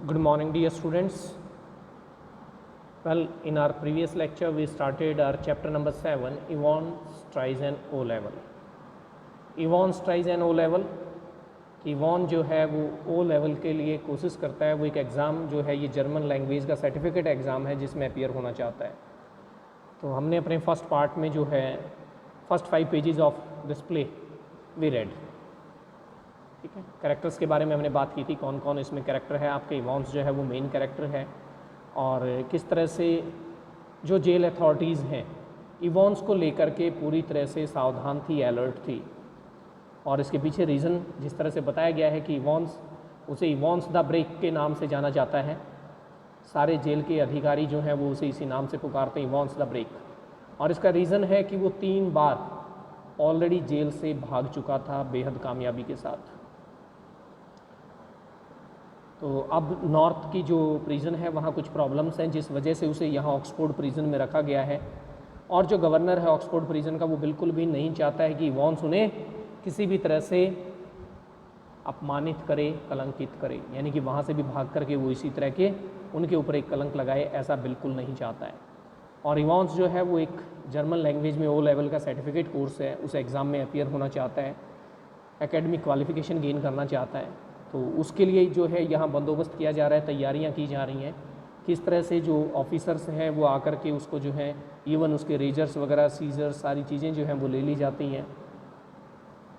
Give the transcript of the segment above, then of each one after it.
Good morning, dear students. Well, in our previous lecture, we started our chapter number 7, Yvonne Streisand O level. Yvonne Streisand O level, Ivan जो है वो O level के लिए कोशिश करता है। वो एक एग्ज़ाम जो है ये जर्मन लैंग्वेज का सर्टिफिकेट एग्ज़ाम है जिसमें अपीयर होना चाहता है। तो हमने अपने फर्स्ट पार्ट में जो है first 5 pages of display we read, ठीक है। कैरेक्टर्स के बारे में हमने बात की थी, कौन कौन इसमें कैरेक्टर है। आपके इवॉन्स जो है वो मेन कैरेक्टर है और किस तरह से जो जेल अथॉरिटीज़ हैं इवॉन्स को लेकर के पूरी तरह से सावधान थी, अलर्ट थी। और इसके पीछे रीज़न जिस तरह से बताया गया है कि इवॉन्स, उसे इवॉन्स द ब्रेक के नाम से जाना जाता है। सारे जेल के अधिकारी जो हैं वो उसे इसी नाम से पुकारते हैं, इवॉन्स द ब्रेक। और इसका रीज़न है कि वो 3 बार ऑलरेडी जेल से भाग चुका था बेहद कामयाबी के साथ। तो अब नॉर्थ की जो प्रिजन है वहाँ कुछ प्रॉब्लम्स हैं जिस वजह से उसे यहाँ ऑक्सफोर्ड प्रिजन में रखा गया है। और जो गवर्नर है ऑक्सफोर्ड प्रिजन का वो बिल्कुल भी नहीं चाहता है कि इवॉन्स उन्हें किसी भी तरह से अपमानित करे, कलंकित करे, यानी कि वहाँ से भी भाग करके वो इसी तरह के उनके ऊपर एक कलंक लगाए, ऐसा बिल्कुल नहीं चाहता है। और इवॉन्स जो है वो एक जर्मन लैंग्वेज में ओ लेवल का सर्टिफिकेट कोर्स है, उस एग्ज़ाम में अपीयर होना चाहता है, एकेडमिक क्वालिफिकेशन गेन करना चाहता है। तो उसके लिए जो है यहाँ बंदोबस्त किया जा रहा है, तैयारियाँ की जा रही हैं, किस तरह से जो ऑफिसर्स हैं वो आकर के उसको जो है इवन उसके रेजर्स वगैरह सीजर्स सारी चीज़ें जो हैं वो ले ली जाती हैं,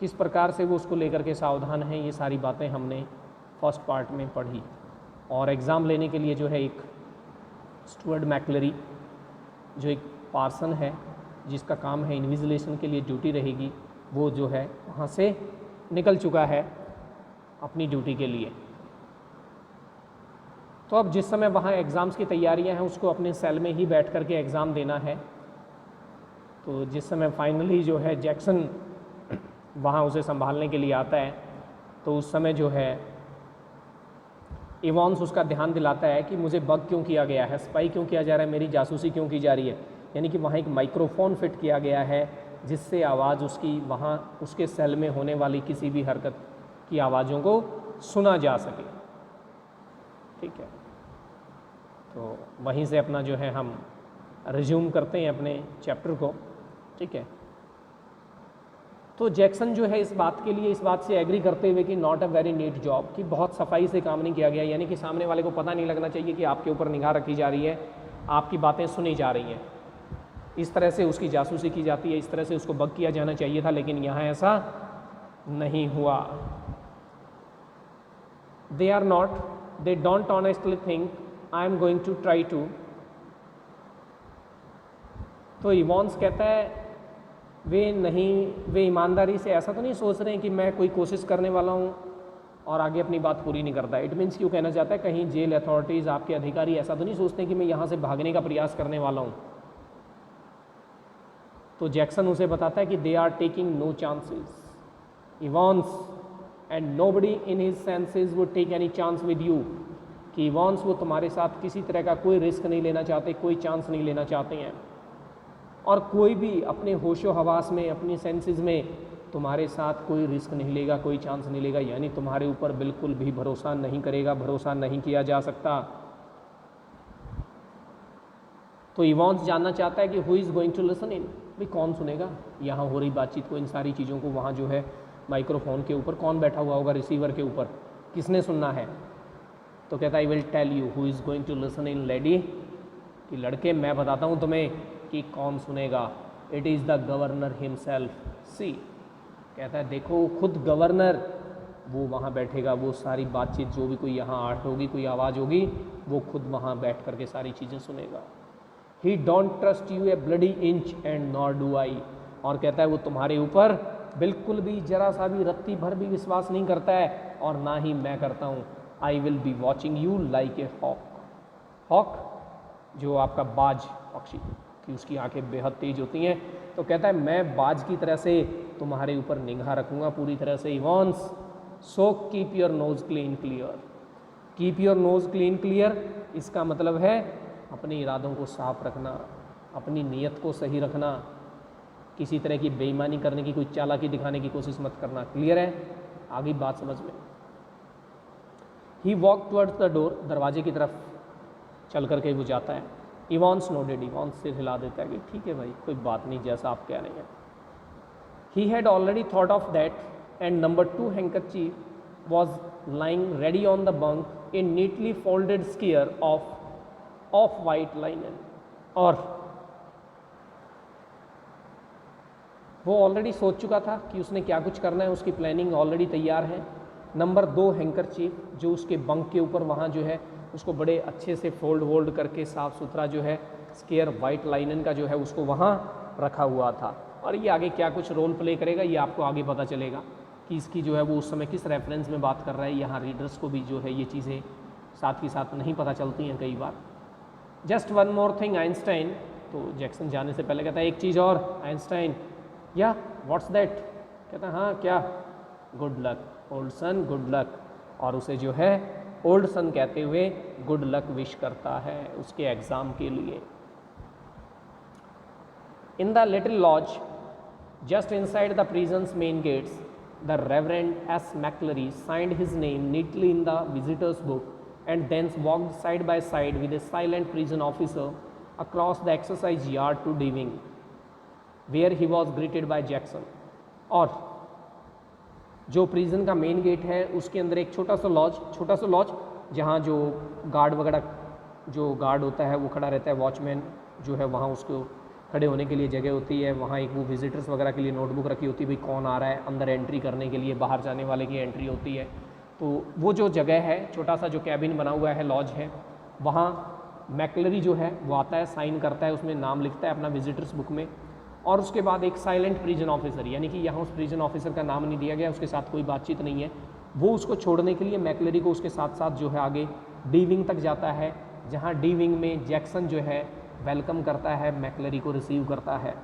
किस प्रकार से वो उसको लेकर के सावधान हैं, ये सारी बातें हमने फर्स्ट पार्ट में पढ़ी। और एग्ज़ाम लेने के लिए जो है एक स्टुअर्ड मैकलरी जो एक पार्सन है जिसका काम है इन्विजिलेशन के लिए ड्यूटी रहेगी, वो जो है वहाँ से निकल चुका है अपनी ड्यूटी के लिए। तो अब जिस समय वहाँ एग्ज़ाम्स की तैयारियाँ हैं उसको अपने सेल में ही बैठ कर के एग्ज़ाम देना है। तो जिस समय फाइनली जो है जैक्सन वहाँ उसे संभालने के लिए आता है तो उस समय जो है इवॉन्स उसका ध्यान दिलाता है कि मुझे बग क्यों किया गया है, स्पाई क्यों किया जा रहा है, मेरी जासूसी क्यों की जा रही है। यानी कि वहाँ एक माइक्रोफोन फिट किया गया है जिससे आवाज़ उसकी वहाँ उसके सेल में होने वाली किसी भी हरकत की आवाज़ों को सुना जा सके, ठीक है। तो वहीं से अपना जो है हम रिज्यूम करते हैं अपने चैप्टर को, ठीक है। तो जैक्सन जो है इस बात के लिए इस बात से एग्री करते हुए कि not a very neat job, कि बहुत सफाई से काम नहीं किया गया, यानी कि सामने वाले को पता नहीं लगना चाहिए कि आपके ऊपर निगाह रखी जा रही है, आपकी बातें सुनी जा रही हैं। इस तरह से उसकी जासूसी की जाती है, इस तरह से उसको बग किया जाना चाहिए था, लेकिन यहाँ ऐसा नहीं हुआ। They are not, they don't honestly think I am going to try to. तो इवॉन्स कहता है वे ईमानदारी से ऐसा तो नहीं सोच रहे हैं कि मैं कोई कोशिश करने वाला हूँ और आगे अपनी बात पूरी नहीं करता। इट मीन्स क्यों कहना चाहता है, कहीं जेल अथॉरिटीज़ आपके अधिकारी ऐसा तो नहीं सोचते कि मैं यहाँ से भागने का प्रयास करने वाला हूँ। तो जैक्सन उसे बताता है कि they are taking no chances, Evans and nobody in his senses would take any chance with you, कि इवॉन्स वो तुम्हारे साथ किसी तरह का कोई रिस्क नहीं लेना चाहते, कोई चांस नहीं लेना चाहते हैं। और कोई भी अपने होशो हवास में, अपनी सेंसेस में तुम्हारे साथ कोई रिस्क नहीं लेगा, कोई चांस नहीं लेगा, यानी तुम्हारे ऊपर बिल्कुल भी भरोसा नहीं करेगा, भरोसा नहीं किया जा सकता। तो इवॉन्स जानना चाहता है कि who is going to listen in, भाई कौन सुनेगा यहाँ हो रही बातचीत को, इन सारी चीज़ों को। वहाँ जो है माइक्रोफोन के ऊपर कौन बैठा हुआ होगा, रिसीवर के ऊपर, किसने सुनना है। तो कहता है I will tell you who is going to listen in laddie, कि लड़के मैं बताता हूँ तुम्हें कि कौन सुनेगा। It is the governor himself, see, कहता है देखो खुद गवर्नर वो वहाँ बैठेगा, वो सारी बातचीत जो भी कोई यहाँ आर्ट होगी, कोई आवाज़ होगी, वो खुद वहाँ बैठ करके सारी चीज़ें सुनेगा। ही don't trust U A bloody inch and nor do I, और कहता है वो तुम्हारे ऊपर बिल्कुल भी जरा सा भी रत्ती भर भी विश्वास नहीं करता है, और ना ही मैं करता हूँ। I will be watching you like a hawk, hawk जो आपका बाज पक्षी, कि उसकी आंखें बेहद तेज होती हैं। तो कहता है मैं बाज की तरह से तुम्हारे ऊपर निगाह रखूँगा पूरी तरह से Evans. So keep your nose clean clear, keep your nose clean clear, इसका मतलब है अपने इरादों को साफ रखना, अपनी नीयत को सही रखना, किसी तरह की बेईमानी करने की, कोई चालाकी दिखाने की कोशिश मत करना। क्लियर है, आगे बात समझ में। ही वॉक टुवर्ड्स द डोर, दरवाजे की तरफ चल करके वो जाता है। इवॉन्स नोडेड, इवॉन्स सिर हिला देता है कि ठीक है भाई, कोई बात नहीं, जैसा आप कह रहे हैं। He had already thought of that and number 2 handkerchief was lying ready on the bunk in neatly folded square of white linen. और वो ऑलरेडी सोच चुका था कि उसने क्या कुछ करना है, उसकी प्लानिंग ऑलरेडी तैयार है। नंबर 2 हैंकरचीफ जो उसके बंक के ऊपर वहाँ जो है उसको बड़े अच्छे से फोल्ड करके साफ़ सुथरा जो है स्केयर वाइट लाइनन का जो है उसको वहाँ रखा हुआ था। और ये आगे क्या कुछ रोल प्ले करेगा ये आपको आगे पता चलेगा कि इसकी जो है वो उस समय किस रेफरेंस में बात कर रहा है। यहाँ रीडर्स को भी जो है ये चीज़ें साथ ही साथ नहीं पता चलती हैं कई बार। Just one more thing Einstein, तो जैक्सन जाने से पहले कहता है एक चीज़ और आइंस्टाइन, या व्हाट्स दैट, कहता है हाँ क्या, good luck old son, good luck. और उसे जो है ओल्ड सन कहते हुए गुड लक विश करता है उसके एग्ज़ाम के लिए। In the little lodge just inside the prison's main gates the reverend S McLeery signed his name neatly in the visitors' book and thence walked side by side with a silent prison officer across the exercise yard to Dewing, where he was greeted by Jackson। और जो prison का main gate है उसके अंदर एक छोटा सा laws जहाँ जो गार्ड वगैरह जो गार्ड होता है वो खड़ा रहता है, वॉचमैन जो है वहाँ उसको खड़े होने के लिए जगह होती है। वहाँ एक वो विजिटर्स वगैरह के लिए नोटबुक रखी होती है, भाई कौन आ रहा है, अंदर एंट्री करने के लिए, बाहर जाने वाले की एंट्री होती है। तो वो जो जगह है, छोटा सा जो कैबिन बना हुआ है, लॉज है, वहाँ मैक्लरी जो है वो आता है, साइन करता है, उसमें नाम लिखता है अपना विजिटर्स बुक में। और उसके बाद एक साइलेंट प्रिजन ऑफिसर, यानी कि यहाँ उस प्रिजन ऑफिसर का नाम नहीं दिया गया, उसके साथ कोई बातचीत नहीं है, वो उसको छोड़ने के लिए मैक्लरी को उसके साथ साथ जो है आगे डी विंग तक जाता है, जहाँ डी विंग में जैक्सन जो है वेलकम करता है, मैक्लरी को रिसीव करता है।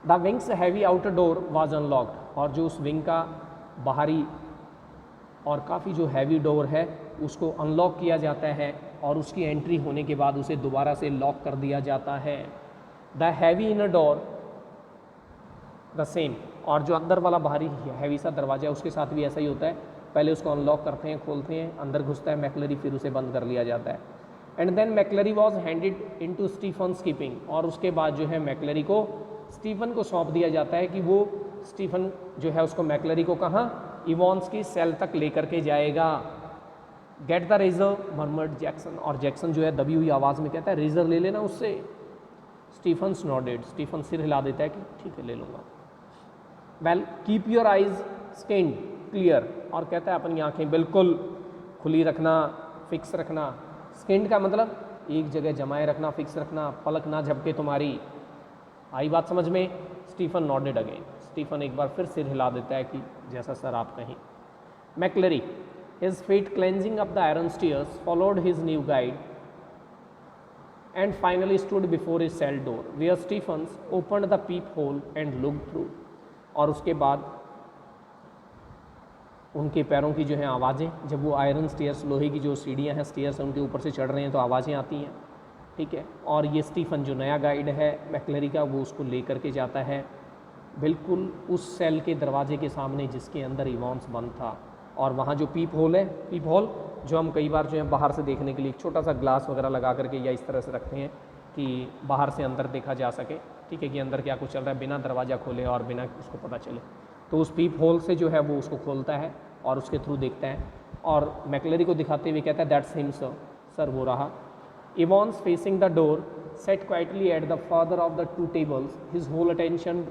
The wings heavy outer door was unlocked, और जो उस विंग का बाहरी और काफ़ी जो हैवी डोर है उसको अनलॉक किया जाता है और उसकी एंट्री होने के बाद उसे दोबारा से लॉक कर दिया जाता है। The heavy inner door the same, और जो अंदर वाला बाहरी हैवी सा दरवाजा है उसके साथ भी ऐसा ही होता है, पहले उसको अनलॉक करते हैं, खोलते हैं, अंदर घुसता है मैक्लरी, फिर उसे बंद कर लिया जाता है। And then McLeery was handed into Stephens' keeping, और उसके बाद जो है मैक्लरी को स्टीफन को सौंप दिया जाता है कि वो स्टीफन जो है उसको मैक्लरी को कहाँ, इवॉन्स की सेल तक लेकर के जाएगा। Get the razor murmured Jackson, और जैक्सन जो है दबी हुई आवाज़ में कहता है रेजर ले लेना उससे। स्टीफन्स नॉडेड, स्टीफन सिर हिला देता है कि ठीक है ले लूँगा। Well keep your eyes skinned clear, और कहता है अपनी आंखें बिल्कुल खुली रखना, फिक्स रखना। स्किन्ड का मतलब एक जगह जमाए रखना, फिक्स रखना, पलक ना झपके तुम्हारी। आई बात समझ में? स्टीफन नॉडेड अगेन, स्टीफन एक बार फिर सिर हिला देता है कि जैसा सर आप कहें। मैक्लरी his feet cleansing up the iron stairs followed his new guide and finally stood before his cell door where Stephens opened the peephole and looked through। और उसके बाद उनके पैरों की जो है आवाज़ें, जब वो आयरन स्टेयर्स, लोहे की जो सीढ़ियाँ हैं, स्टेयर्स उनके ऊपर से चढ़ रहे हैं तो आवाज़ें आती हैं, ठीक है। और ये स्टीफन जो नया गाइड है मैक्लरी का, वो उसको ले करके जाता है बिल्कुल उस सेल के दरवाजे के सामने जिसके अंदर इवॉन्स बंद था। और वहाँ जो पीप होल है, पीप होल जो हम कई बार जो है बाहर से देखने के लिए एक छोटा सा ग्लास वगैरह लगा करके या इस तरह से रखते हैं कि बाहर से अंदर देखा जा सके, ठीक है, कि अंदर क्या कुछ चल रहा है बिना दरवाज़ा खोले और बिना उसको पता चले। तो उस पीप होल से जो है वो उसको खोलता है और उसके थ्रू देखता है और मैक्लरी को दिखाते हुए कहता है दैट्स हिम सर, सर वो रहा। Evans facing the door sat quietly at the farther of the two tables, his whole attention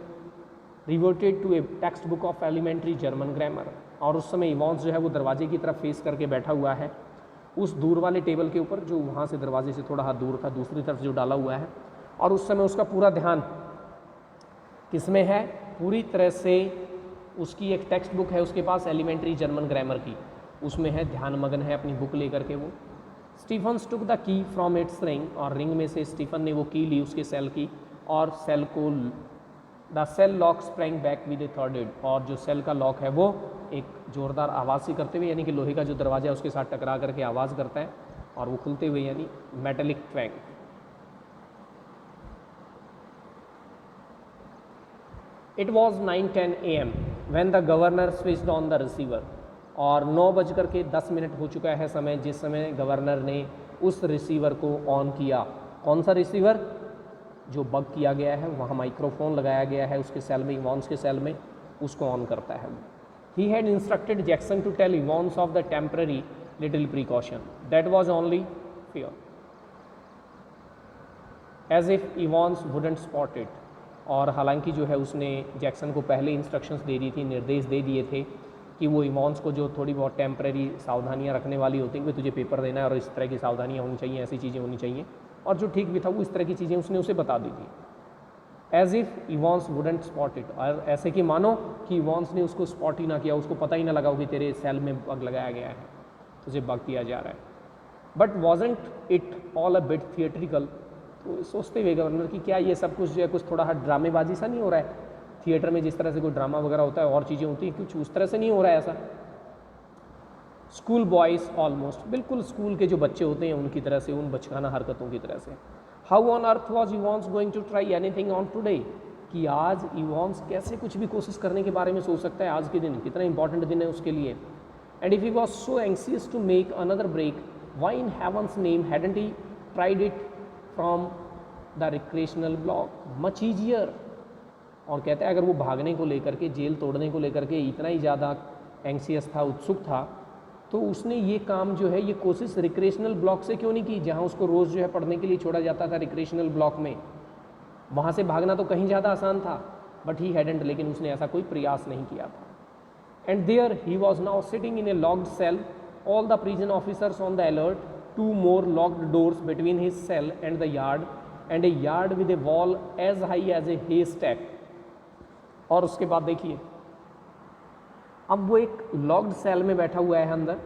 reverted to a textbook of elementary German grammar। और उस समय इवॉन्स जो है वो दरवाजे की तरफ फेस करके बैठा हुआ है उस दूर वाले टेबल के ऊपर जो वहाँ से दरवाजे से थोड़ा हाथ दूर था, दूसरी तरफ जो डाला हुआ है। और उस समय उसका पूरा ध्यान किस में है? पूरी तरह से उसकी एक टेक्स्ट बुक है उसके पास एलिमेंट्री जर्मन ग्रामर की, उसमें है, ध्यान मगन है अपनी बुक लेकर के वो। Stephens took the key from its ring, और रिंग में से स्टीफन ने वो की ली उसके सेल की, और सेल को the cell lock sprang back with a थर्डेड, और जो सेल का लॉक है वो एक ज़ोरदार आवाज़ से करते हुए, यानी कि लोहे का जो दरवाजा है उसके साथ टकरा करके आवाज़ करता है और वो खुलते हुए यानी metallic twang. It was 9:10 AM when the governor switched on the receiver। और 9:10 हो चुका है समय, जिस समय गवर्नर ने उस रिसीवर को ऑन किया। कौन सा रिसीवर? जो बग किया गया है, वहाँ माइक्रोफोन लगाया गया है उसके सेल में, इवॉन्स के सेल में, उसको ऑन करता है। He had instructed Jackson to tell Evans of the temporary little precaution that was only fair, as if Evans wouldn't spot it. और हालांकि जो है उसने जैक्सन को पहले इंस्ट्रक्शंस दे दी थी, निर्देश दे दिए थे कि वो इवॉन्स को जो थोड़ी बहुत टेम्परेरी सावधानियां रखने वाली होती हैं कि तुझे पेपर देना है और इस तरह की सावधानियां होनी चाहिए, ऐसी चीज़ें होनी चाहिए, और जो ठीक भी था वो इस तरह की चीज़ें उसने उसे बता दी थी। As if Evans wouldn't spot it, और ऐसे कि मानो कि इवॉन्स ने उसको स्पॉट ही ना किया, उसको पता ही ना लगा कि तेरे सेल में बग लगाया गया है, तुझे बग किया जा रहा है। But wasn't it all a bit theatrical, तो सोचते हुए गवर्नर कि क्या ये सब कुछ जो है कुछ थोड़ा ड्रामेबाजी सा नहीं हो रहा है, थिएटर में जिस तरह से कोई ड्रामा वगैरह होता है और चीज़ें होती हैं, कुछ उस तरह से नहीं हो रहा है ऐसा। स्कूल बॉयज़ ऑलमोस्ट, बिल्कुल स्कूल के जो बच्चे होते हैं उनकी तरह से, उन बचकाना हरकतों की तरह से। How on earth was Evans going to try anything on today, कि आज इवॉन्स कैसे कुछ भी कोशिश करने के बारे में सोच सकता है, आज के दिन कितना इंपॉर्टेंट दिन है उसके लिए। And if he was so anxious to make another break, why in heaven's name hadn't he tried it from the recreational block much easier. और कहता है अगर वो भागने को लेकर के, जेल तोड़ने को लेकर के इतना ही ज़्यादा एंक्सियस था, उत्सुक था, तो उसने ये काम जो है, ये कोशिश रिक्रिएशनल ब्लॉक से क्यों नहीं की, जहाँ उसको रोज़ जो है पढ़ने के लिए छोड़ा जाता था रिक्रिएशनल ब्लॉक में। वहाँ से भागना तो कहीं ज़्यादा आसान था, बट ही हैडेंट, लेकिन उसने ऐसा कोई प्रयास नहीं किया था। And there he was now sitting in a locked cell, all the prison officers on the alert, 2 more locked doors between his cell and the yard, and a yard with a wall as high as a haystack। और उसके बाद देखिए, अब वो एक locked cell में बैठा हुआ है अंदर,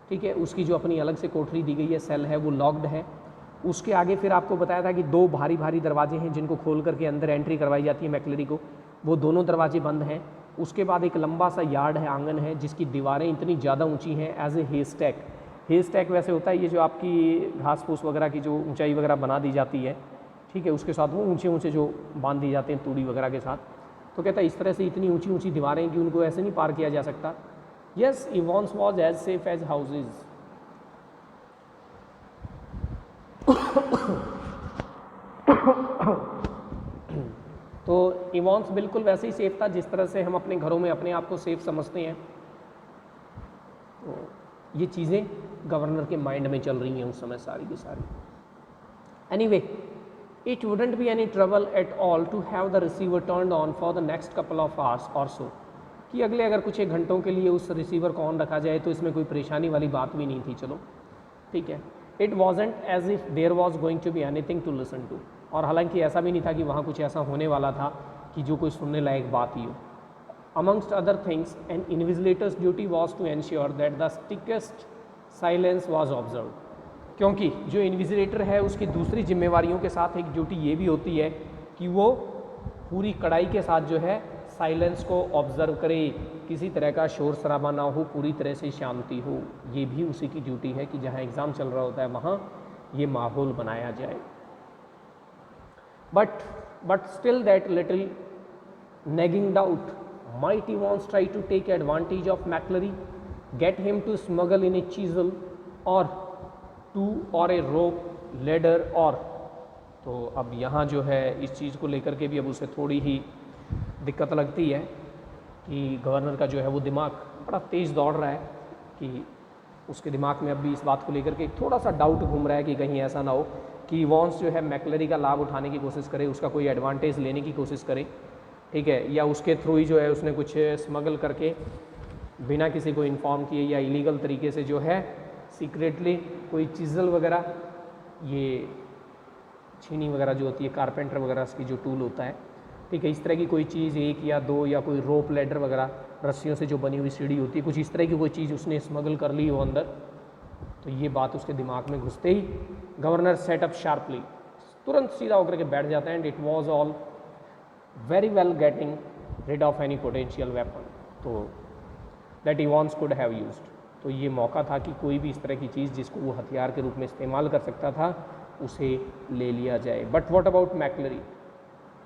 ठीक है, उसकी जो अपनी अलग से कोठरी दी गई है, सेल है, वो लॉक्ड है। उसके आगे फिर आपको बताया था कि 2 भारी भारी दरवाजे हैं जिनको खोल करके अंदर एंट्री करवाई जाती है मैक्लरी को, वो दोनों दरवाजे बंद हैं। उसके बाद एक लंबा सा यार्ड है, आंगन है, जिसकी दीवारें इतनी ज़्यादा ऊंची हैं, एज ए हेस्टैक। हेस्टैक वैसे होता है ये जो आपकी घास फूस वगैरह की जो ऊंचाई वगैरह बना दी जाती है, ठीक है, उसके साथ वो ऊंचे ऊंचे जो बांध दी जाते हैं तूड़ी वगैरह के साथ। तो कहता है इस तरह से इतनी ऊंची ऊंची दीवारें कि उनको ऐसे नहीं पार किया जा सकता। Yes, Evans was as safe as houses. तो इवॉन्स बिल्कुल वैसे ही सेफ था जिस तरह से हम अपने घरों में अपने आप को सेफ समझते हैं। तो ये चीज़ें गवर्नर के माइंड में चल रही हैं उस समय सारी की सारी। Anyway, it wouldn't be any trouble at all to have the receiver turned on for the next couple of hours or so, कि अगले अगर कुछ 1 घंटों के लिए उस रिसीवर को ऑन रखा जाए तो इसमें कोई परेशानी वाली बात भी नहीं थी, चलो ठीक है। It wasn't as if there was going to be anything to listen to, और हालांकि ऐसा भी नहीं था कि वहाँ कुछ ऐसा होने वाला था कि जो कोई सुनने लायक बात ही हो। Amongst other things, an invigilator's duty was to ensure that the strictest silence was observe, क्योंकि जो इन्विजिलेटर है उसकी दूसरी जिम्मेवारियों के साथ एक ड्यूटी ये भी होती है कि वो पूरी कड़ाई के साथ जो है साइलेंस को ऑब्जर्व करे, किसी तरह का शोर शराबा ना हो, पूरी तरह से शांति हो। ये भी उसी की ड्यूटी है कि जहाँ एग्ज़ाम चल रहा होता है वहाँ ये माहौल बनाया जाए। But still that little nagging doubt, might Evans try to take advantage of McLeery, get him to smuggle in a chisel और और ए रोप लेडर। और तो अब यहाँ जो है इस चीज़ को लेकर के भी अब उसे थोड़ी ही दिक्कत लगती है कि गवर्नर का जो है वो दिमाग बड़ा तेज़ दौड़ रहा है, कि उसके दिमाग में अब भी इस बात को लेकर के थोड़ा सा डाउट घूम रहा है कि कहीं ऐसा ना हो कि इवॉन्स जो है मैक्लरी का लाभ उठाने की कोशिश करे, उसका कोई एडवांटेज लेने की कोशिश करे, ठीक है, या उसके थ्रू ही जो है उसने कुछ स्मगल करके बिना किसी को इन्फॉर्म किए या इलीगल तरीके से जो है सीक्रेटली कोई चीज़ल वगैरह, ये छीनी वगैरह जो होती है कारपेंटर वगैरह की जो टूल होता है, ठीक है, इस तरह की कोई चीज़ 1 या 2 या कोई रोप लेडर वगैरह रस्सियों से जो बनी हुई सीढ़ी होती है, कुछ इस तरह की कोई चीज़ उसने स्मगल कर ली हो अंदर। तो ये बात उसके दिमाग में घुसते ही गवर्नर सेट अप शार्पली, तुरंत सीधा होकर के बैठ जाता है। And it was all very well getting rid of any potential weapon तो that Evans could have used. तो ये मौका था कि कोई भी इस तरह की चीज़ जिसको वो हथियार के रूप में इस्तेमाल कर सकता था उसे ले लिया जाए। बट व्हाट अबाउट मैक्लरी,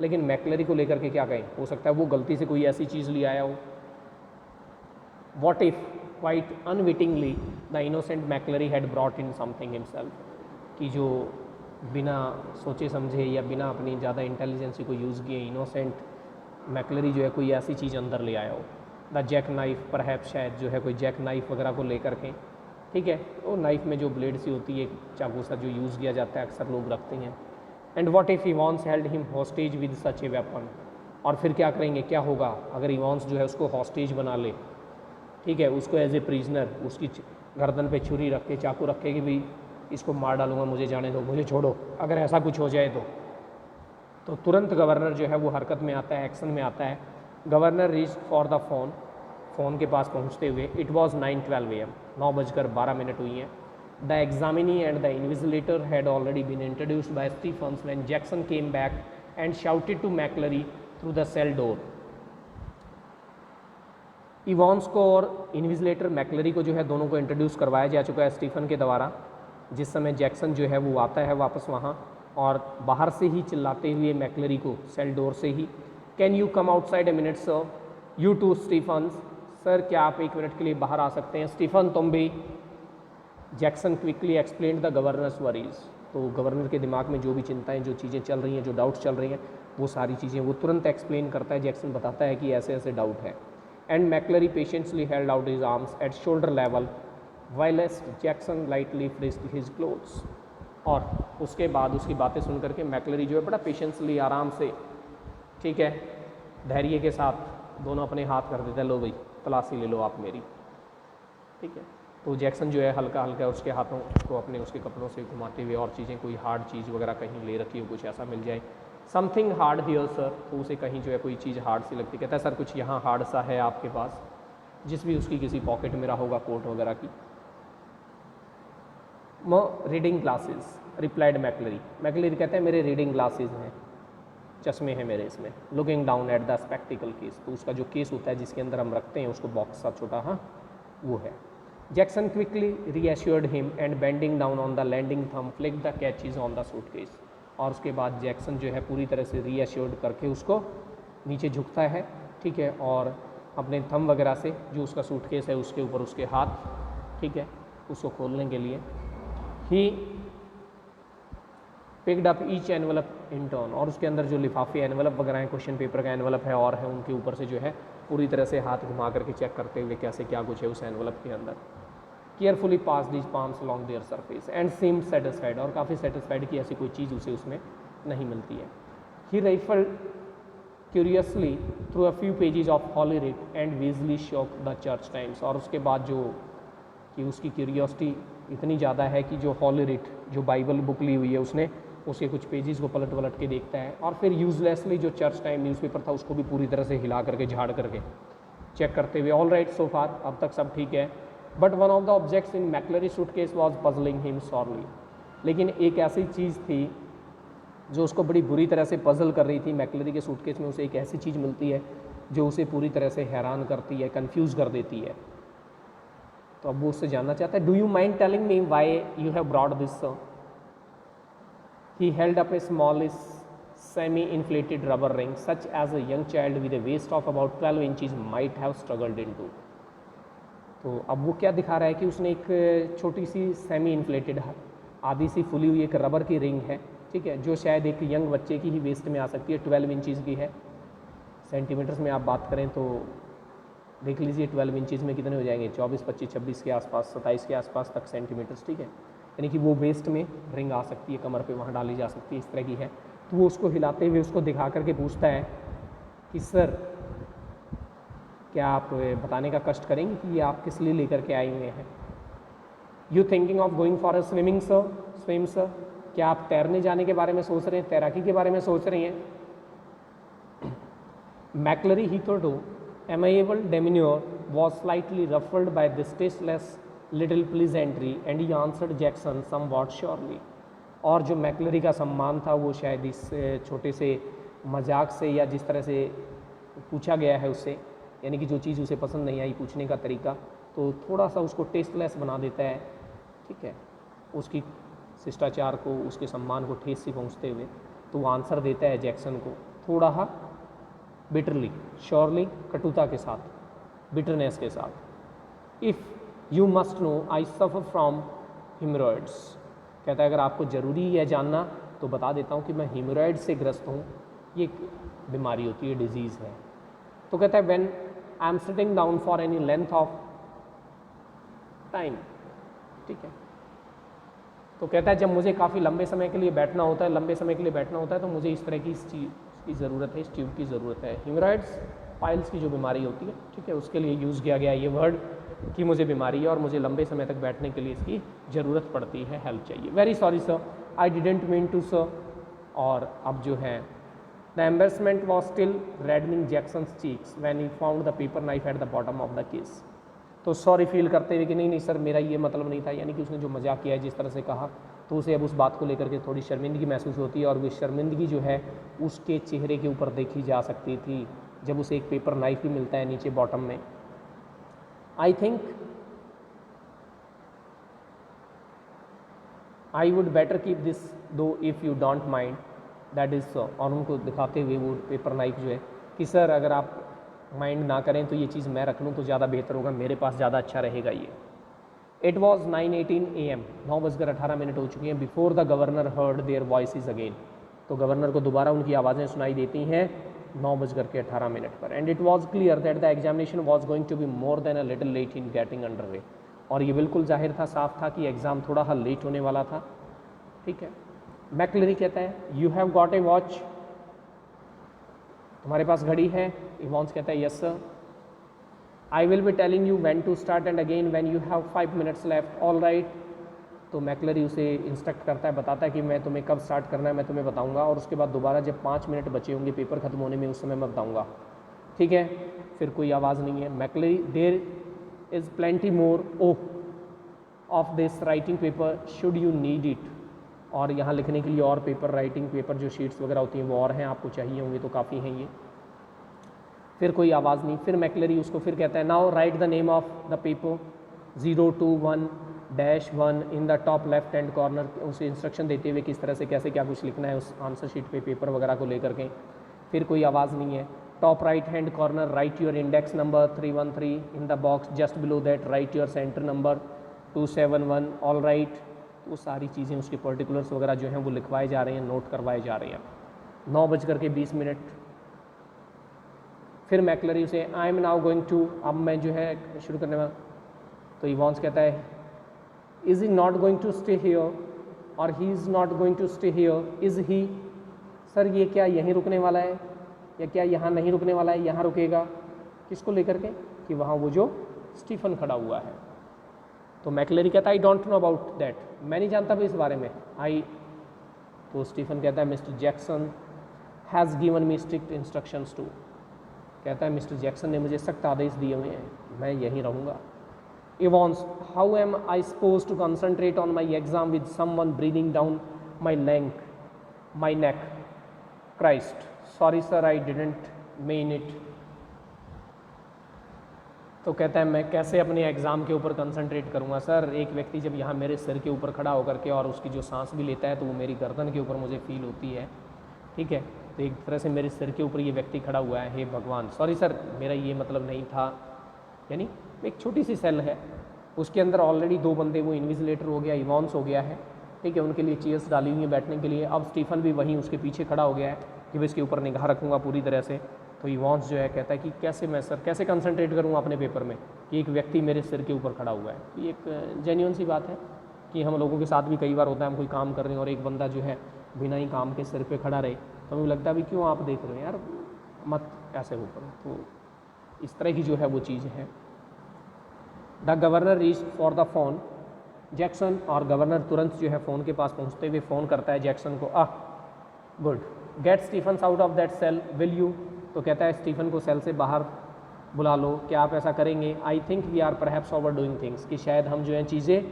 लेकिन मैक्लरी को लेकर के क्या कहें, हो सकता है वो गलती से कोई ऐसी चीज़ ले आया हो। What if quite unwittingly the innocent मैकलरी had brought in something himself, कि जो बिना सोचे समझे या बिना अपनी ज़्यादा इंटेलिजेंसी को यूज़ किए इनोसेंट मैकलरी जो है कोई ऐसी चीज़ अंदर ले आया हो। द जैक नाइफ, परहैप शायद जो है कोई जैक नाइफ वगैरह को लेकर के, ठीक है, वो नाइफ में जो ब्लेड सी होती है, चाकू सा जो यूज़ किया जाता है, अक्सर लोग रखते हैं। And what if Evans held him hostage with such a weapon, और फिर क्या करेंगे, क्या होगा अगर इवॉन्स जो है उसको हॉस्टेज बना ले, ठीक है, उसको एज ए प्रिजनर, उसकी गर्दन पे छुरी रख के, चाकू रखे कि भाई इसको मार डालूंगा, मुझे जाने दो, मुझे छोड़ो, अगर ऐसा कुछ हो जाए तो तुरंत गवर्नर जो है वो हरकत में आता है, एक्शन में आता है। Governor reach for the phone के पास पहुंचते हुए इट वॉज 9:12 AM, 9:12 हुई हैं। The examinee and the invigilator had already been introduced by Stephens when Jackson came back and shouted to McLeery through the cell door. Evans को और invigilator मैकलरी को जो है दोनों को इंट्रोड्यूस करवाया जा चुका है स्टीफन के द्वारा। जिस समय जैक्सन जो है वो आता है वापस वहाँ, और बाहर से ही चिल्लाते हुए मैकलरी को, सेल डोर से ही, can you come outside a minute sir, you too Stephens, sir क्या आप 1 मिनट के लिए बाहर आ सकते हैं, स्टीफन तुम भी। Jackson quickly explain the governors worries, तो गवर्नर के दिमाग में जो भी चिंताएं, जो चीज़ें चल रही हैं, जो डाउट्स चल रही हैं, वो सारी चीज़ें वो तुरंत एक्सप्लेन करता है। जैक्सन बताता है कि ऐसे ऐसे डाउट है। And McLeery patiently held out his arms at shoulder level whilst Jackson lightly frisked his clothes, और उसके बाद उसकी बातें सुन करके मैकलरी जो है बड़ा पेशेंसली, आराम से, ठीक है, धैर्य के साथ दोनों अपने हाथ कर देते हैं, लो भाई तलाशी ले लो आप मेरी, ठीक है। तो जैक्सन जो है हल्का हल्का उसके हाथों को अपने उसके कपड़ों से घुमाते हुए, और चीज़ें, कोई हार्ड चीज़ वगैरह कहीं ले रखी हो, कुछ ऐसा मिल जाए, समथिंग हार्ड हियर सर, तो उसे कहीं जो है कोई चीज़ हार्ड सी लगती, कहता है सर कुछ यहाँ हार्ड सा है आपके पास, जिस भी उसकी किसी पॉकेट में रहा होगा कोट वगैरह की। रीडिंग ग्लासेस, रिप्लाइड मैकलरी, मैकलरी कहते हैं मेरे रीडिंग ग्लासेस हैं, चश्मे हैं मेरे इसमें। Looking down at the spectacled case, तो उसका जो केस होता है जिसके अंदर हम रखते हैं उसको, बॉक्स सा छोटा, हाँ वो है। Jackson quickly reassured him and bending down on the landing thumb flick the catches on the suitcase, और उसके बाद जैक्सन जो है पूरी तरह से रीएश्योर्ड करके उसको नीचे झुकता है, ठीक है, और अपने थंब वगैरह से जो उसका सूटकेस है उसके ऊपर उसके हाथ, ठीक है, उसको खोलने के लिए he picked up each envelope in turn, और उसके अंदर जो लिफाफे एनवलप वगैरह हैं, क्वेश्चन पेपर का एनवलप है और है, उनके ऊपर से जो है पूरी तरह से हाथ घुमा करके चेक करते हुए कैसे क्या कुछ है उस एनवलप के अंदर। Carefully pass these palms along their surface and seemed satisfied, और काफ़ी सेटिस्फाइड कि ऐसी कोई चीज़ उसे उसमें नहीं मिलती है। He riffled curiously through a few pages of holy writ and wisely shook the Church Times, और उसके बाद जो कि उसकी क्यूरियोसिटी इतनी ज़्यादा है कि जो हॉली रिट, जो बाइबल बुक ली हुई है, उसने उसके कुछ पेजेस को पलट पलट के देखता है, और फिर यूजलेसली जो चर्च टाइम न्यूज़पेपर था उसको भी पूरी तरह से हिला करके, झाड़ करके चेक करते हुए, ऑल राइट सो फार, अब तक सब ठीक है। But one of the objects in McLeery suitcase was puzzling him sorely, लेकिन एक ऐसी चीज़ थी जो उसको बड़ी बुरी तरह से पजल कर रही थी। मैकलरी के सूटकेस में उसे एक ऐसी चीज़ मिलती है जो उसे पूरी तरह से हैरान करती है, कन्फ्यूज़ कर देती है। तो अब वो उससे जानना चाहता है, do you mind telling me why you have brought this sir. He held up a smallish semi-inflated rubber ring such as a young child with a waist of about 12 inches might have struggled into। तो अब वो क्या दिखा रहा है कि उसने एक छोटी सी सेमी इन्फ्लेटेड, आधी सी फुली हुई एक रबर की रिंग है, ठीक है, जो शायद एक यंग बच्चे की ही वेस्ट में आ सकती है, 12 इंचज़ की है। सेंटीमीटर्स में आप बात करें तो देख लीजिए 12 इंचज़ में कितने हो जाएंगे, 24, 25, 26 के आसपास, 27 के आसपास तक सेंटीमीटर्स, ठीक है, यानी कि वो वेस्ट में रिंग आ सकती है, कमर पे वहाँ डाली जा सकती है, इस तरह की है। तो वो उसको हिलाते हुए उसको दिखा करके पूछता है कि सर क्या आप बताने का कष्ट करेंगे कि ये आप किस लिए लेकर के आए हुए हैं। You thinking of going for a swimming sir, swim sir, क्या आप तैरने जाने के बारे में सोच रहे हैं, तैराकी के बारे में सोच रही हैं। मैकलरी hitherto amiable demeanor was slightly ruffled by this tasteless little pleasantry and he answered Jackson somewhat surely। और जो मैकलरी का सम्मान था वो शायद इस छोटे से मजाक से, या जिस तरह से पूछा गया है उससे, यानी कि जो चीज़ उसे पसंद नहीं आई, पूछने का तरीका, तो थोड़ा सा उसको टेस्टलेस बना देता है, ठीक है, उसकी शिष्टाचार को, उसके सम्मान को ठेस से पहुँचते हुए। तो वो आंसर देता है जैक्सन को थोड़ा हा बिटरली, श्योरली, कटुता के साथ, बिटरनेस के साथ। If you must know I suffer from haemorrhoids. कहता है अगर आपको ज़रूरी है जानना तो बता देता हूँ कि मैं हेमरॉइड से ग्रस्त हूँ। ये एक बीमारी होती है, डिजीज़ है। तो कहता है when I am sitting down for any length of time, ठीक है। तो कहता है जब मुझे काफ़ी लंबे समय के लिए बैठना होता है, तो मुझे इस तरह की इस चीज़ की ज़रूरत है, इस ट्यूब की ज़रूरत है। हेमरॉइड्स पाइल्स की जो बीमारी होती है, ठीक है, उसके लिए यूज़ किया गया ये वर्ड कि मुझे बीमारी है और मुझे लंबे समय तक बैठने के लिए इसकी ज़रूरत पड़ती है, हेल्प चाहिए। Very sorry sir, I didn't mean to sir. और अब जो है the embarrassment was still reddening Jackson's cheeks when he found the paper knife at the bottom of the case. तो सॉरी फील करते हुए कि नहीं सर मेरा ये मतलब नहीं था, यानी कि उसने जो मजाक किया है, जिस तरह से कहा, तो उसे अब उस बात को लेकर के थोड़ी शर्मिंदगी महसूस होती है। और वो शर्मिंदगी जो है उसके चेहरे के ऊपर देखी जा सकती थी जब उसे एक पेपर नाइफ भी मिलता है नीचे बॉटम में। I think I would better keep this though if you don't mind, that is so. और उनको दिखाते हुए वो पेपर नाइफ जो है कि सर अगर आप माइंड ना करें तो ये चीज़ मैं रख लूँ तो ज़्यादा बेहतर होगा, मेरे पास ज़्यादा अच्छा रहेगा ये। इट वॉज 9:18 AM, 9:18 हो चुकी हैं। Before the governor heard their voices again, तो गवर्नर को दोबारा उनकी आवाज़ें सुनाई देती हैं 9:18 पर। And it was clear that the examination was going to be more than a little late in getting under way. और ये बिल्कुल जाहिर था, साफ था कि एग्ज़ाम थोड़ा सा लेट होने वाला था, ठीक है। मैक्लरी कहता है you have got a watch, तुम्हारे पास घड़ी है। इवॉन्स कहता है yes sir. I will be telling you when to start and again when you have 5 minutes left, all right. तो मैक्लरी उसे इंस्ट्रक्ट करता है, बताता है कि मैं तुम्हें कब स्टार्ट करना है मैं तुम्हें बताऊंगा, और उसके बाद दोबारा जब 5 मिनट बचे होंगे पेपर खत्म होने में उस समय मैं बताऊंगा, ठीक है। फिर कोई आवाज़ नहीं है। McLeery there is plenty more of this writing paper should you need it. और यहाँ लिखने के लिए और पेपर, राइटिंग पेपर जो शीट्स वगैरह होती हैं वो और हैं, आपको चाहिए होंगे तो काफ़ी हैं ये। फिर कोई आवाज़ नहीं। फिर मैक्लरी उसको फिर कहता है now right the name of the paper 021-1 in the top left hand corner. उसे इंस्ट्रक्शन देते हुए किस तरह से कैसे क्या कुछ लिखना है उस आंसर शीट पे पेपर वगैरह को लेकर के। फिर कोई आवाज़ नहीं है। Top right hand corner right your index number 313 in the box just below that right your centre number 271, all right. वो सारी चीज़ें उसके पर्टिकुलर्स वगैरह जो हैं वो लिखवाए जा रहे हैं, नोट करवाए जा रहे हैं। 9:20 फिर मैक्लरी उसे I am now going to, अब मैं जो है शुरू करने वाला। तो इवॉन्स कहता है is he not going to stay here, और he is not going to stay here, is he. Sir ये क्या यहीं रुकने वाला है या क्या यहाँ नहीं रुकने वाला है, यहाँ रुकेगा? किसको लेकर के? कि वहाँ वो जो स्टीफन खड़ा हुआ है। तो मैक्लरी कहता है I don't know about that, मैं नहीं जानता भी इस बारे में। तो स्टीफन कहता है mister Jackson has given me strict instructions to. कहता है मिस्टर जैक्सन ने मुझे सख्त आदेश दिए हुए हैं, मैं यहीं रहूँगा। Evans how am I suppose to concentrate on my exam with someone breathing down my neck, Christ sorry sir I didn't mean it. तो कहता है मैं कैसे अपने एग्ज़ाम के ऊपर कंसंट्रेट करूँगा सर, एक व्यक्ति जब यहाँ मेरे सिर के ऊपर खड़ा होकर के और उसकी जो सांस भी लेता है तो वो मेरी गर्दन के ऊपर मुझे फील होती है, ठीक है। तो एक तरह से मेरे सिर के ऊपर ये व्यक्ति खड़ा हुआ है, हे भगवान सॉरी सर मेरा ये मतलब नहीं था। यानी एक छोटी सी सेल है, उसके अंदर ऑलरेडी 2 बंदे, वो इन्विजिलेटर हो गया, इवॉन्स हो गया है, ठीक है, उनके लिए चेयर्स डाली हुई है बैठने के लिए। अब स्टीफन भी वहीं उसके पीछे खड़ा हो गया है कि मैं इसके ऊपर निगाह रखूँगा पूरी तरह से। तो इवॉन्स जो है कहता है कि कैसे मैं सर कैसे कंसंट्रेट करूँगा अपने पेपर में कि एक व्यक्ति मेरे सिर के ऊपर खड़ा हुआ है। तो ये एक जेन्युइन सी बात है कि हम लोगों के साथ भी कई बार होता है, हम कोई काम कर रहे हैं और एक बंदा जो है बिना ही काम के सिर पे खड़ा रहे तो हमें लगता है भी क्यों आप देख रहे हैं यार, मत ऐसे हो करो। तो इस तरह की जो है वो चीज़ है। The governor reach for the phone Jackson, और गवर्नर तुरंत जो है फ़ोन के पास पहुंचते हुए फ़ोन करता है जैक्सन को, good get Stephen out of that cell will you. तो कहता है स्टीफन को सेल से बाहर बुला लो, क्या आप ऐसा करेंगे? I think we are perhaps overdoing things, कि शायद हम जो है चीज़ें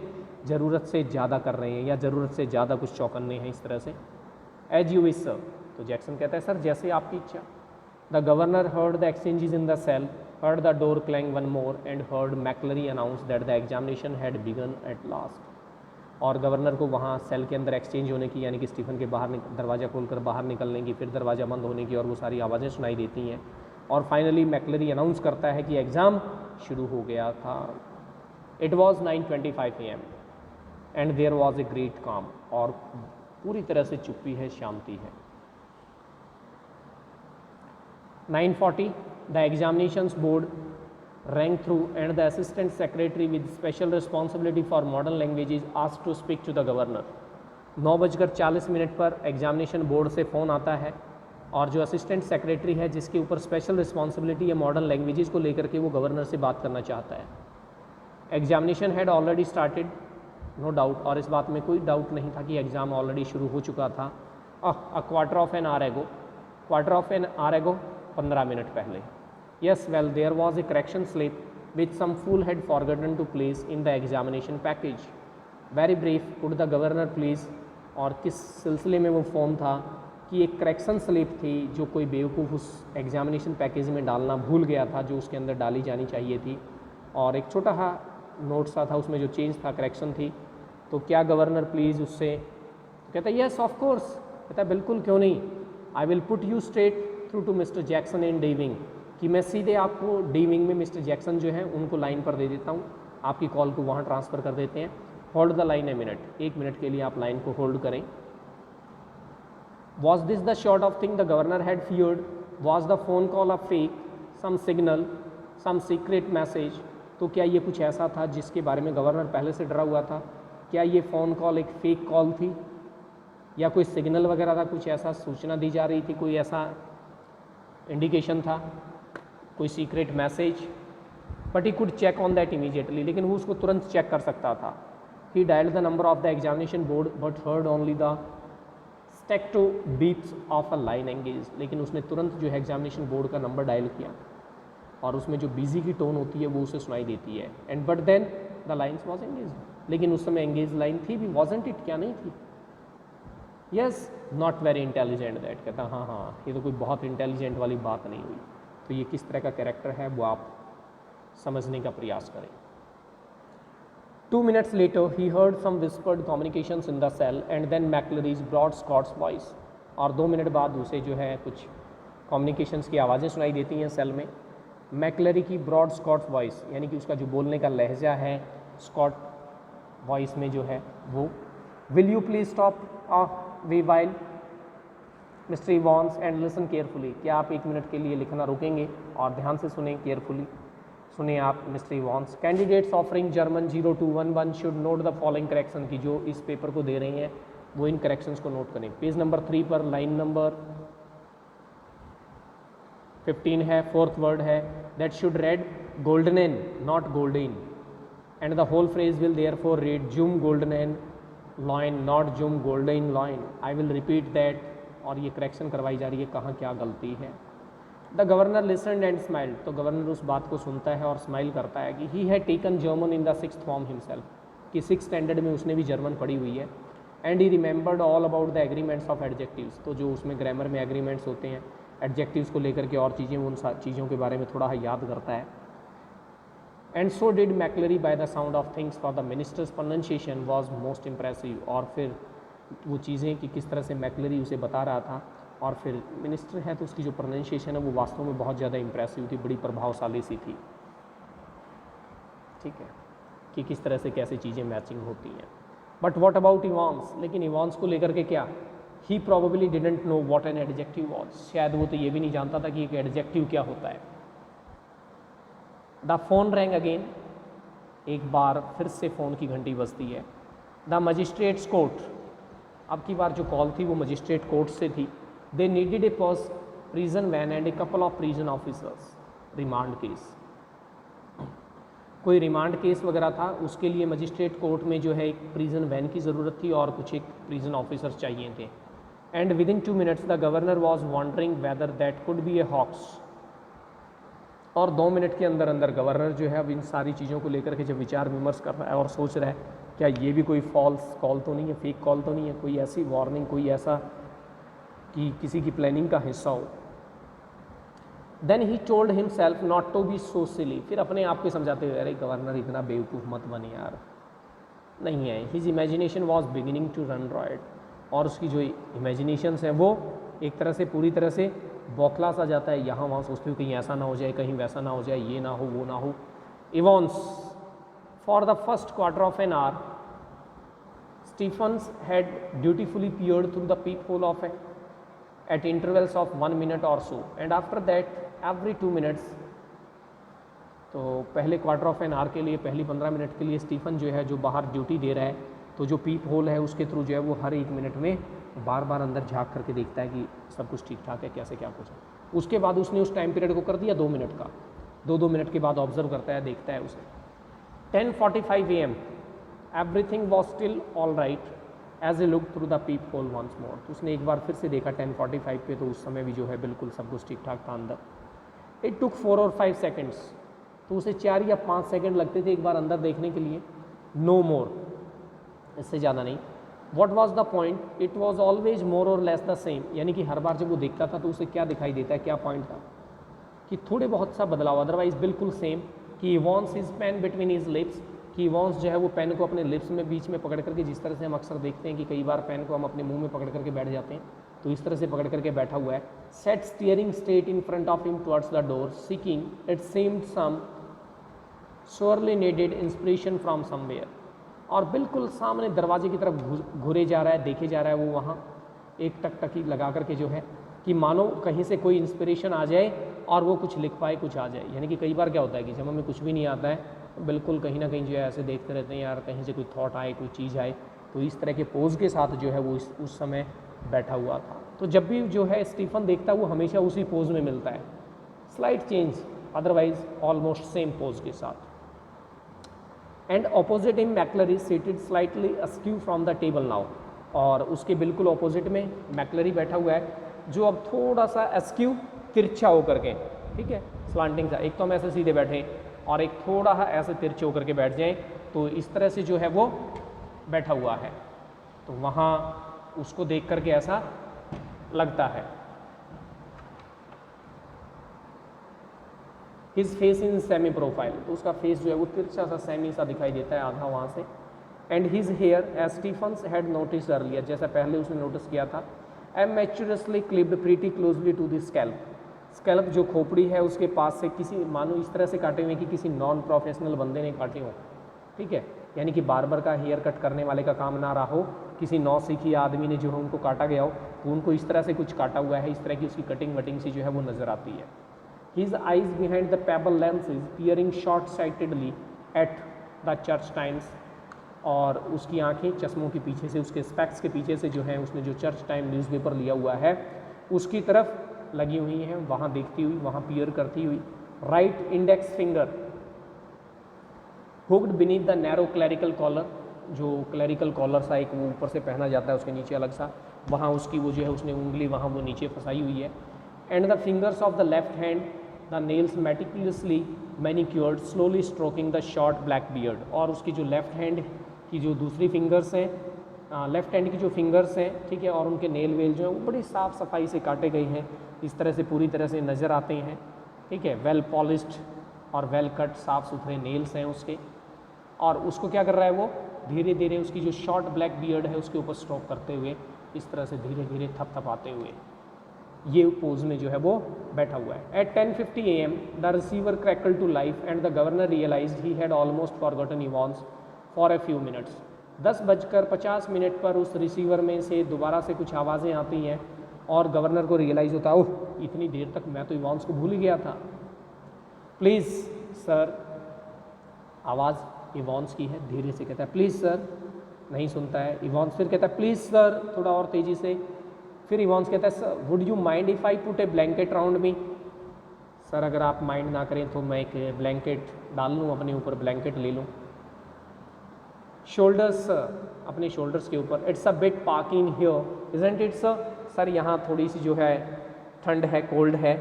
ज़रूरत से ज़्यादा कर रहे हैं या ज़रूरत से ज़्यादा कुछ चौकन्ने हैं इस तरह से। As you wish sir. तो जैक्सन कहता है सर जैसे आपकी इच्छा। The governor heard the exchanges in the cell, heard the door clang one more and heard McClary announce that the examination had begun at last। और governor को वहाँ cell के अंदर एक्सचेंज होने की, यानी कि स्टीफन के बाहर दरवाज़ा खोलकर बाहर निकलने की, फिर दरवाज़ा बंद होने की और वो सारी आवाज़ें सुनाई देती हैं। और फाइनली मैक्लरी अनाउंस करता है कि एग्ज़ाम शुरू हो गया था। It was 9:25 AM and there was a great calm, और पूरी तरह से चुप्पी है, शांति है। 9:40 the examinations board rang through and the assistant secretary with special responsibility for modern languages asked to speak to the governor। 9:40 पर एग्जामिनेशन बोर्ड से phone आता है और जो असिस्टेंट सेक्रेटरी है जिसके ऊपर स्पेशल रिस्पॉन्सिबिलिटी है मॉडर्न लैंग्वेजेस को लेकर के, वो गवर्नर से बात करना चाहता है। Examination had already started, no doubt, और इस बात में कोई डाउट नहीं था कि एग्ज़ाम ऑलरेडी शुरू हो चुका था। क्वार्टर ऑफ एन आवर एगो 15 मिनट पहले। Yes, well, there was a correction slip which some fool had forgotten to place in the examination package. Very brief, could the governor please? और किस सिलसिले में वो फ़ोन था कि एक करेक्शन स्लिप थी जो कोई बेवकूफ़ उस एग्जामिनेशन पैकेज में डालना भूल गया था, जो उसके अंदर डाली जानी चाहिए थी, और एक छोटा सा नोट सा था उसमें जो चेंज था, करेक्शन थी। तो क्या गवर्नर प्लीज़ उससे, कहता है यस ऑफ कोर्स, कहता है बिल्कुल क्यों नहीं, I will put you straight through to mister Jackson in D wing, कि मैं सीधे आपको डी विंग में मिस्टर जैक्सन जो है उनको लाइन पर दे देता हूँ, आपकी कॉल को वहाँ ट्रांसफ़र कर देते हैं। Hold the line a minute, 1 minute के लिए आप लाइन को होल्ड करें। Was this the sort of thing the governor had feared? Was the phone call a fake, some signal, some secret message? तो क्या ये कुछ ऐसा था जिसके बारे में गवर्नर पहले से डरा हुआ था? क्या ये फ़ोन कॉल एक फ़ेक कॉल थी या कोई सिग्नल वगैरह था, कुछ ऐसा सूचना दी जा रही थी, कोई ऐसा इंडिकेशन था, कोई secret message? But he could check on that immediately, लेकिन वो उसको तुरंत चेक कर सकता था। He dialled the number of the examination board but heard only the staccato beats of a line engaged, लेकिन उसने तुरंत जो है एग्जामिनेशन बोर्ड का नंबर डायल किया और उसमें जो बिजी की टोन होती है वो उसे सुनाई देती है। And but then the lines was engaged, लेकिन उस समय एंगेज लाइन थी भी, वॉजंट इट, क्या नहीं थी? Yes, not very intelligent that, कहता हाँ, ये तो कोई बहुत इंटेलिजेंट वाली बात नहीं हुई। तो ये किस तरह का कैरेक्टर है वो आप समझने का प्रयास करें। 2 minutes later he heard some whispered communications in the cell and then McCleary's broad Scots voice, और 2 मिनट बाद उसे जो है कुछ कम्युनिकेशंस की आवाज़ें सुनाई देती हैं सेल में। मैक्लरी की ब्रॉड स्कॉट्स वॉइस, यानी कि उसका जो बोलने का लहजा है स्कॉट वॉइस में जो है वो, will you please stop we while Mr Evans and listen carefully, क्या आप 1 मिनट के लिए लिखना रोकेंगे और ध्यान से सुने, केयरफुली सुने आप Mr Evans. Candidates offering German 0211 should note the following correction, की जो इस पेपर को दे रही हैं वो इन करेक्शंस को नोट करें। पेज नंबर 3 पर लाइन नंबर 15 है, 4th वर्ड है, that should read golden not golden, and the whole phrase will therefore read zum golden lion not zum golden lion. I will repeat that, और ये correction करवाई जा रही है, कहाँ क्या गलती है। The governor listened and smiled, तो गवर्नर उस बात को सुनता है और स्माइल करता है कि he had taken German in the 6th form himself, कि 6th स्टैंडर्ड में उसने भी जर्मन पढ़ी हुई है। And he remembered all about the agreements of adjectives, तो जो उसमें ग्रामर में एग्रीमेंट्स होते हैं एडजेक्टिव्स को लेकर के और चीज़ें, उन चीज़ों के बारे में थोड़ा याद करता है। And so did McLeery by the sound of things for the minister's pronunciation was most impressive, और फिर वो चीज़ें कि किस तरह से मैक्लरी उसे बता रहा था, और फिर मिनिस्टर है तो उसकी जो प्रोनाउंसिएशन है वो वास्तव में बहुत ज़्यादा इम्प्रेसिव थी, बड़ी प्रभावशाली सी थी। ठीक है, कि किस तरह से कैसे चीज़ें मैचिंग होती हैं। बट वॉट अबाउट इवॉन्स, लेकिन इवॉन्स को लेकर के क्या? He probably didn't know what an adjective was, शायद वो तो ये भी नहीं जानता था कि एक एडजेक्टिव क्या होता है। द फोन रैंग अगेन, एक बार फिर से फ़ोन की घंटी बजती है। द मजिस्ट्रेट्स कोर्ट, अब की बार जो कॉल थी वो मजिस्ट्रेट कोर्ट से थी। They needed a prison van and a couple of prison officers, remand case, कोई रिमांड केस वगैरह था, उसके लिए मजिस्ट्रेट कोर्ट में जो है एक प्रिजन वैन की ज़रूरत थी और कुछ एक प्रिजन ऑफिसर्स चाहिए थे। एंड विद इन 2 minutes the governor was wondering whether that could be a hoax, और 2 मिनट के अंदर अंदर गवर्नर जो है अब इन सारी चीज़ों को लेकर के जब विचार विमर्श कर रहा है और सोच रहा है क्या ये भी कोई फॉल्स कॉल तो नहीं है, फेक कॉल तो नहीं है, कोई ऐसी वार्निंग, कोई ऐसा कि किसी की प्लानिंग का हिस्सा हो। Then he told himself not to be so silly, फिर अपने आप को समझाते हुए, अरे गवर्नर इतना बेवकूफ़ मत बने यार, नहीं है। His imagination was beginning to run riot, और उसकी जो इमेजिनेशंस हैं वो एक तरह से पूरी तरह से बौखला सा जाता है, यहाँ वहाँ सोचते हुए कहीं ऐसा ना हो जाए, कहीं वैसा ना हो जाए, ये ना हो वो ना हो। इवॉन्स For the first quarter of an hour, Stephens had dutifully peered through the peephole of at intervals of 1 minute or so, and after that every 2 minutes. तो पहले क्वार्टर ऑफ एन आवर के लिए, पहली 15 मिनट के लिए Stephen जो है जो बाहर ड्यूटी दे रहा है, तो जो पीप होल है उसके थ्रू जो है वो हर 1 मिनट में बार बार अंदर झाँक करके देखता है कि सब कुछ ठीक ठाक है, कैसे क्या कुछ है। उसके बाद उसने उस टाइम पीरियड को कर दिया 2 मिनट का, 2 मिनट के बाद ऑब्जर्व करता है, देखता है उसे। 10:45 AM, everything was still all right as a look through the peephole once more. तो उसने एक बार फिर से देखा 10:45 पे, तो उस समय भी जो है बिल्कुल सब कुछ ठीक ठाक था अंदर। इट टुक 4 और 5 सेकेंड्स, तो उसे 4 या 5 सेकेंड लगते थे एक बार अंदर देखने के लिए, नो मोर, इससे ज़्यादा नहीं। What was the point? It was always more और लेस द सेम, यानी कि हर बार जब वो देखता था तो उसे क्या दिखाई देता है, क्या पॉइंट था कि थोड़े बहुत सा बदलाव, अदरवाइज बिल्कुल सेम। कि he wants his pen between his lips, कि वॉन्स जो है वो पेन को अपने लिप्स में बीच में पकड़ करके, जिस तरह से हम अक्सर देखते हैं कि कई बार पेन को हम अपने मुंह में पकड़ करके बैठ जाते हैं, तो इस तरह से पकड़ करके बैठा हुआ है। Sat staring straight in front of him towards the door, seeking it seemed some surely needed inspiration from somewhere, और बिल्कुल सामने दरवाजे की तरफ घुरे जा रहा है, देखे जा रहा है वो वहाँ एक टकटकी लगा करके जो है, कि मानो कहीं से कोई इंस्पिरेशन आ जाए और वो कुछ लिख पाए, कुछ आ जाए। यानी कि कई बार क्या होता है कि जब हमें कुछ भी नहीं आता है, तो बिल्कुल कहीं ना कहीं जो है ऐसे देखते रहते हैं, यार कहीं से कोई थॉट आए, कोई चीज़ आए। तो इस तरह के पोज के साथ जो है वो उस समय बैठा हुआ था। तो जब भी जो है स्टीफन देखता है वो हमेशा उसी पोज में मिलता है, slight change, otherwise almost same pose के साथ। And opposite him मैकलरी seated slightly askew from the table now, और उसके बिल्कुल ऑपोजिट में मैकलरी बैठा हुआ है, जो अब थोड़ा सा अस्क्यू, तिरछा होकर के, ठीक है, स्लांटिंग सा। एक तो हम ऐसे सीधे बैठे और एक थोड़ा ऐसे तिरछे होकर के बैठ जाएं, तो इस तरह से जो है वो बैठा हुआ है, तो वहाँ उसको देख करके ऐसा लगता है। His face in semi profile, तो उसका फेस जो है वो तिरछा सा, सेमी सा दिखाई देता है, आधा वहाँ से। And his hair as Stephens had noticed earlier, जैसा पहले उसने नोटिस किया था, amateurishly clipped pretty closely to the scalp, scalp जो खोपड़ी है उसके पास से किसी, मानो इस तरह से काटे हुए कि किसी नॉन प्रोफेशनल बंदे ने काटे हों, ठीक है, यानी कि बार्बर का हेयर कट करने वाले का काम ना रहा हो, किसी नौसिखिए आदमी ने जो है उनको काटा गया हो, तो उनको इस तरह से कुछ काटा हुआ है, इस तरह की उसकी कटिंग वटिंग सी जो है वो नज़र आती है। His eyes behind the pebble lenses peering short-sightedly at the church times, और उसकी आंखें चश्मों के पीछे से, उसके स्पेक्स के पीछे से जो है उसने जो चर्च टाइम न्यूज़पेपर लिया हुआ है उसकी तरफ लगी हुई हैं, वहाँ देखती हुई, वहाँ पियर करती हुई। Right index finger hooked beneath the narrow clerical collar, जो क्लैरिकल कॉलर सा एक वो ऊपर से पहना जाता है उसके नीचे अलग सा, वहाँ उसकी वो जो है उसने उंगली वहाँ वो नीचे फंसाई हुई है। And the fingers of the left hand, the nails meticulously manicured, slowly stroking the short black beard, और उसकी जो लेफ्ट हैंड की जो दूसरी फिंगर्स हैं, लेफ्ट हैंड की जो फिंगर्स हैं, ठीक है, और उनके नेल वेल जो हैं वो बड़ी साफ़ सफाई से काटे गए हैं, इस तरह से पूरी तरह से नज़र आते हैं, ठीक है, वेल पॉलिश्ड और वेल कट साफ़ सुथरे नेल्स हैं उसके। और उसको क्या कर रहा है वो, धीरे धीरे उसकी जो शॉर्ट ब्लैक बियर्ड है उसके ऊपर स्ट्रोक करते हुए, इस तरह से धीरे धीरे थपथपाते हुए ये पोज में जो है वो बैठा हुआ है। At 10:50 AM the receiver crackled to life and the governor realised he had almost forgotten Evans for a few minutes. 10:50 पर उस रिसीवर में से दोबारा से कुछ आवाज़ें आती हैं और गवर्नर को रियलाइज़ होता है, ओह इतनी देर तक मैं तो इवॉन्स को भूल ही गया था। प्लीज़ सर, आवाज़ इवॉन्स की है, धीरे से कहता है प्लीज़ सर, नहीं सुनता है। इवॉन्स फिर कहता है प्लीज़ सर, थोड़ा और तेज़ी से। फिर इवॉन्स कहता है sir would you mind if I put A blanket round me, sir अगर आप माइंड ना करें तो मैं एक ब्लैंकेट डाल लूँ अपने ऊपर, ब्लैंकेट ले लूँ। शोल्डर्स, अपने शोल्डर्स के ऊपर। It's a bit parky in here isn't it sir, यहाँ थोड़ी सी जो है ठंड है, कोल्ड है,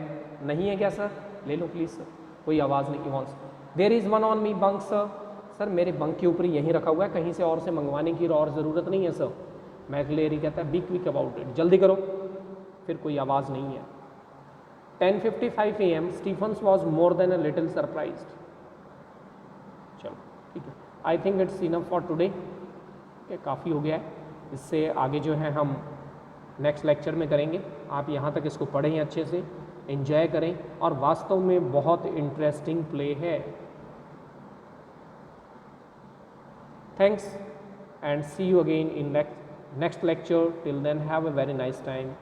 नहीं है क्या सर, ले लो प्लीज़ सर। कोई आवाज़ नहीं। Evans there is one on me bunk sir, मेरे बंक के ऊपर यहीं रखा हुआ है, कहीं से और से मंगवाने की और ज़रूरत नहीं है सर। मैकलेरी कहता है बी क्विक अबाउट इट, जल्दी करो। फिर कोई आवाज़ नहीं है। 10:55 AM Stephens was more than a little surprised. चलो ठीक है, I think it's enough for today, काफ़ी हो गया है। इससे आगे जो है हम नेक्स्ट लेक्चर में करेंगे। आप यहाँ तक इसको पढ़ें अच्छे से, एंजॉय करें, और वास्तव में बहुत इंटरेस्टिंग प्ले है। Thanks and see you again in next lecture. Till then, have a very nice time.